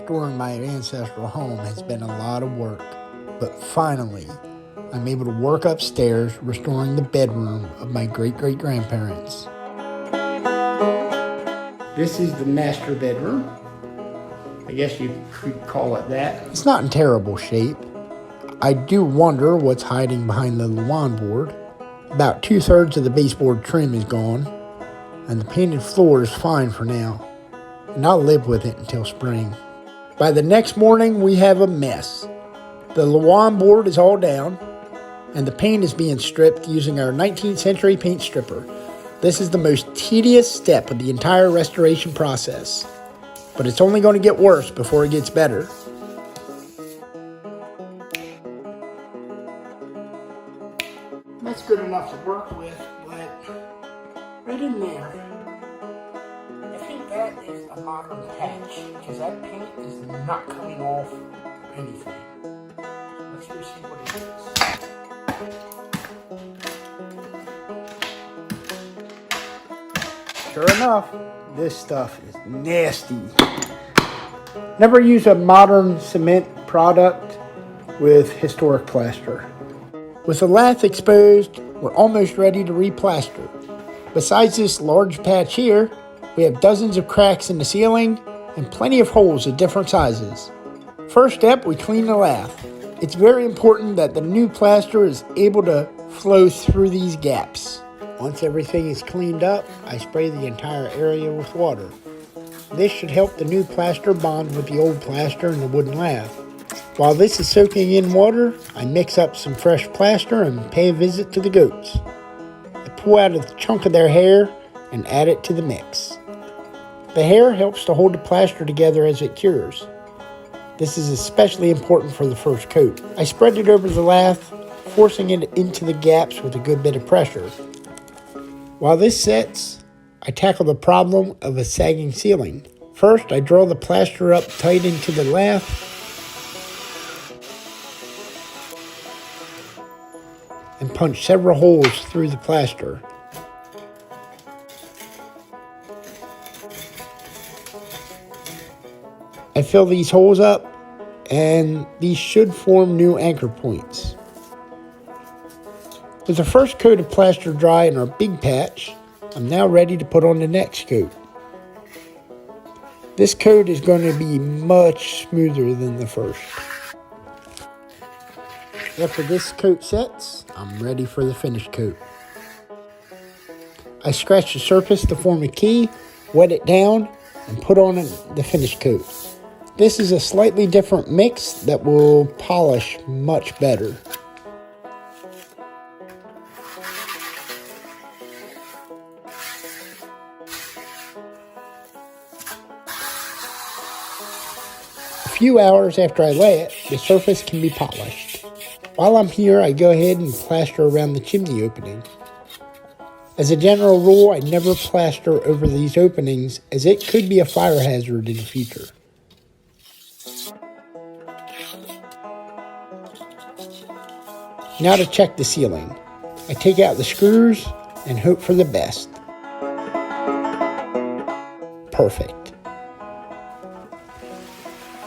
restoring my ancestral home has been a lot of work, but finally, I'm able to work upstairs restoring the bedroom of my great-great-grandparents. This is the master bedroom. I guess you could call it that. It's not in terrible shape. I do wonder what's hiding behind the lawn board. About 2/3 of the baseboard trim is gone, and the painted floor is fine for now, and I'll live with it until spring. By the next morning, we have a mess. The lawn board is all down, and the paint is being stripped using our 19th century paint stripper. This is the most tedious step of the entire restoration process, but it's only going to get worse before it gets better. That's good enough to work with, but right in there, I think that is a modern patch, because that paint is not coming off anything. Let's go see what it is. Sure enough, this stuff is nasty. Never use a modern cement product with historic plaster. With the lath exposed, we're almost ready to replaster. Besides this large patch here, we have dozens of cracks in the ceiling and plenty of holes of different sizes. First step, we clean the lath. It's very important that the new plaster is able to flow through these gaps. Once everything is cleaned up, I spray the entire area with water. This should help the new plaster bond with the old plaster and the wooden lath. While this is soaking in water, I mix up some fresh plaster and pay a visit to the goats. I pull out a chunk of their hair and add it to the mix. The hair helps to hold the plaster together as it cures. This is especially important for the first coat. I spread it over the lath, forcing it into the gaps with a good bit of pressure. While this sets, I tackle the problem of a sagging ceiling. First, I draw the plaster up tight into the lath and punch several holes through the plaster. I fill these holes up, and these should form new anchor points. With the first coat of plaster dry in our big patch, I'm now ready to put on the next coat. This coat is going to be much smoother than the first. After this coat sets, I'm ready for the finished coat. I scratch the surface to form a key, wet it down, and put on the finished coat. This is a slightly different mix that will polish much better. A few hours after I lay it, the surface can be polished. While I'm here, I go ahead and plaster around the chimney opening. As a general rule, I never plaster over these openings, as it could be a fire hazard in the future. Now to check the ceiling. I take out the screws and hope for the best. Perfect.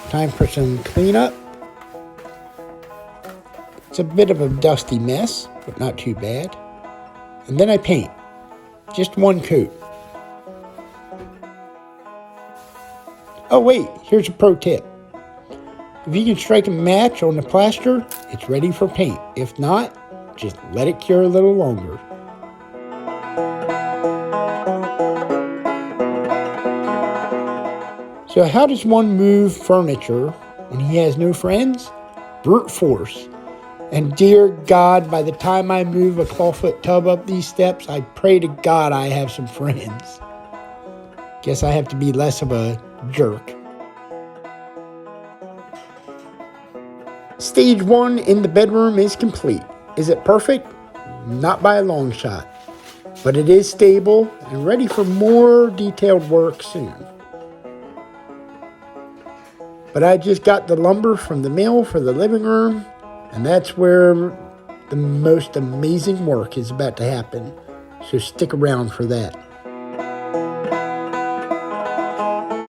Time for some cleanup. It's a bit of a dusty mess, but not too bad. And then I paint. Just one coat. Oh wait, here's a pro tip. If you can strike a match on the plaster, it's ready for paint. If not, just let it cure a little longer. So how does one move furniture when he has no friends? Brute force. And dear God, by the time I move a clawfoot tub up these steps, I pray to God I have some friends. Guess I have to be less of a jerk. Stage 1 in the bedroom is complete. Is it perfect? Not by a long shot. But it is stable and ready for more detailed work soon. But I just got the lumber from the mill for the living room, and that's where the most amazing work is about to happen. So stick around for that.